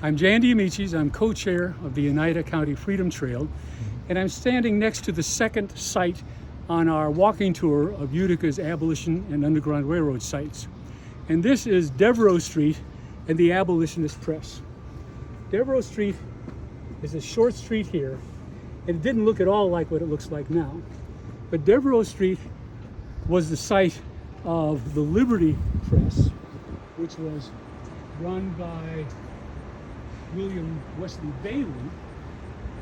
I'm Jan DeAmicis. I'm co-chair of the Onieda County Freedom Trail, and I'm standing next to the second site on our walking tour of Utica's abolition and Underground Railroad sites. And this is Devereaux Street and the Abolitionist Press. Devereaux Street is a short street here, and it didn't look at all like what it looks like now. But Devereaux Street was the site of the Liberty Press, which was run by William Wesley Bailey.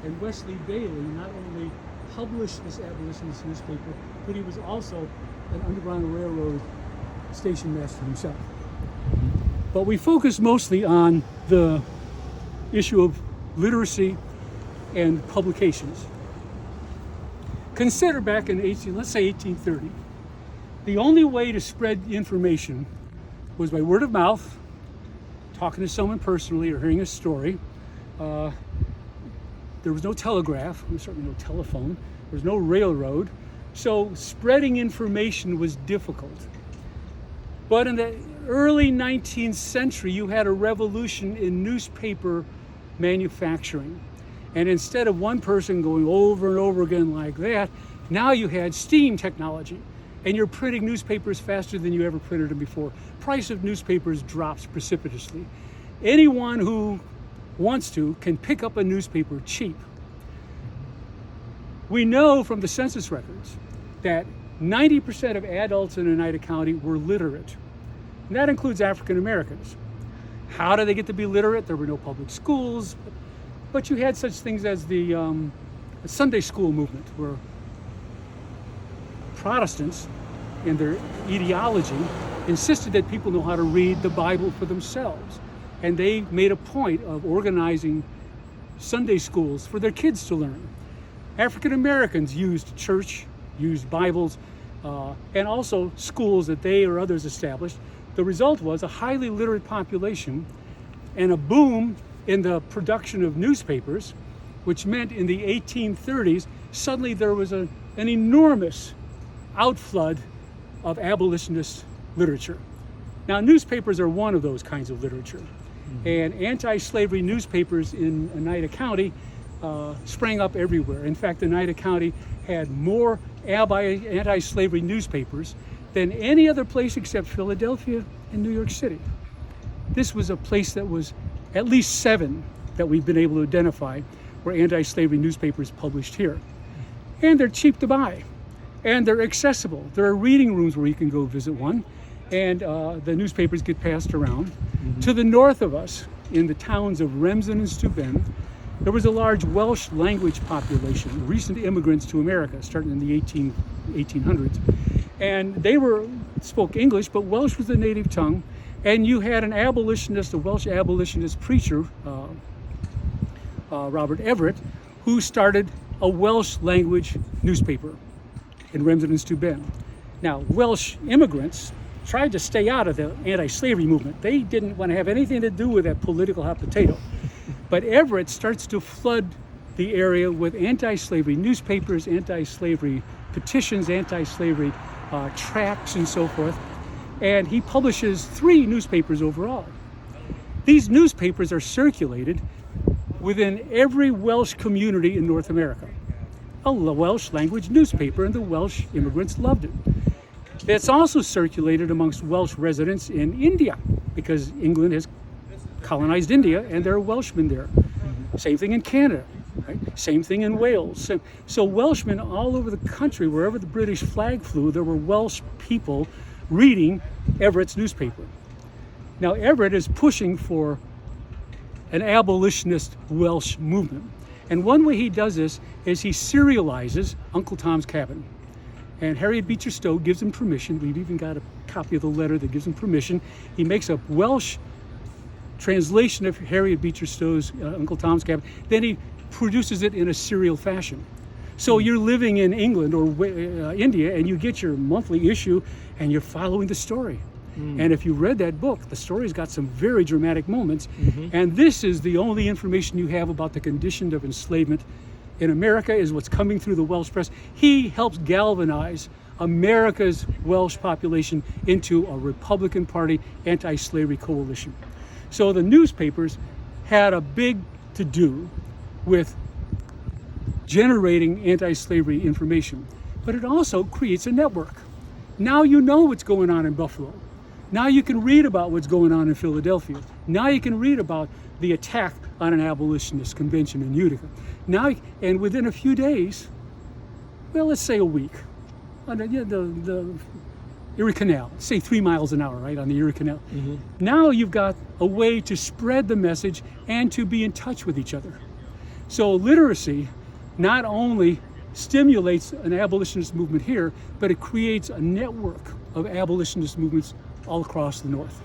And Wesley Bailey not only published this abolitionist newspaper, but he was also an Underground Railroad station master himself. But we focus mostly on the issue of literacy and publications. Consider back in let's say 1830, the only way to spread information was by word of mouth, talking to someone personally or hearing a story. There was no telegraph, there was certainly no telephone, there was no railroad, so spreading information was difficult. But in the early 19th century, you had a revolution in newspaper manufacturing. And instead of one person going over and over again like that, now you had steam technology, and you're printing newspapers faster than you ever printed them before. Price of newspapers drops precipitously. Anyone who wants to can pick up a newspaper cheap. We know from the census records that 90% of adults in Oneida County were literate. And that includes African Americans. How did they get to be literate? There were no public schools, but you had such things as the Sunday school movement, where Protestants, in their ideology, insisted that people know how to read the Bible for themselves. And they made a point of organizing Sunday schools for their kids to learn. African Americans used church, used Bibles, and also schools that they or others established. The result was a highly literate population and a boom in the production of newspapers, which meant in the 1830s, suddenly there was an enormous outflood of abolitionist literature. Now, newspapers are one of those kinds of literature. And anti-slavery newspapers in Oneida County sprang up everywhere. In fact, Oneida County had more anti-slavery newspapers than any other place except Philadelphia and New York City. This was a place that was at least 7 that we've been able to identify were anti-slavery newspapers published here. And they're cheap to buy, and they're accessible. There are reading rooms where you can go visit one, and the newspapers get passed around. To the north of us, in the towns of Remsen and Steuben, there was a large Welsh language population, recent immigrants to America, starting in the 1800s. And they spoke English, but Welsh was the native tongue. And you had an abolitionist, a Welsh abolitionist preacher, Robert Everett, who started a Welsh language newspaper in Remsen and Steuben. Now, Welsh immigrants tried to stay out of the anti-slavery movement. They didn't want to have anything to do with that political hot potato. But Everett starts to flood the area with anti-slavery newspapers, anti-slavery petitions, anti-slavery tracts, and so forth. And he publishes 3 newspapers overall. These newspapers are circulated within every Welsh community in North America. A Welsh language newspaper, and the Welsh immigrants loved it. It's also circulated amongst Welsh residents in India, because England has colonized India and there are Welshmen there. Same thing in Canada, right? Same thing in Wales. So Welshmen all over the country, wherever the British flag flew, there were Welsh people reading Everett's newspaper. Now, Everett is pushing for an abolitionist Welsh movement. And one way he does this is he serializes Uncle Tom's Cabin. And Harriet Beecher Stowe gives him permission. We've even got a copy of the letter that gives him permission. He makes a Welsh translation of Harriet Beecher Stowe's Uncle Tom's Cabin. Then he produces it in a serial fashion. So you're living in England or India, and you get your monthly issue, and you're following the story. And if you read that book, the story's got some very dramatic moments. And this is the only information you have about the condition of enslavement in America, is what's coming through the Welsh press. He helps galvanize America's Welsh population into a Republican Party anti-slavery coalition. So the newspapers had a big to-do with generating anti-slavery information, but it also creates a network. Now you know what's going on in Buffalo. Now you can read about what's going on in Philadelphia. Now you can read about the attack on an abolitionist convention in Utica. Now, and within a few days, well, let's say a week, on the Erie Canal, say 3 miles an hour, right, on the Erie Canal. Mm-hmm. Now you've got a way to spread the message and to be in touch with each other. So literacy not only stimulates an abolitionist movement here, but it creates a network of abolitionist movements all across the North.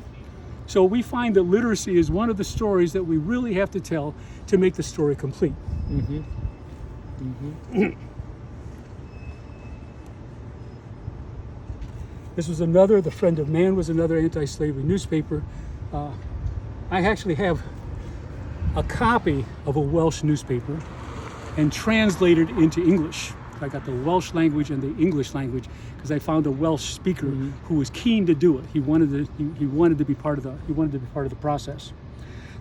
So we find that literacy is one of the stories that we really have to tell to make the story complete. Mm-hmm. Mm-hmm. This was another, The Friend of Man was another anti-slavery newspaper. I actually have a copy of a Welsh newspaper and translated into English. I got the Welsh language and the English language because I found a Welsh speaker who was keen to do it. He wanted to be part of the process.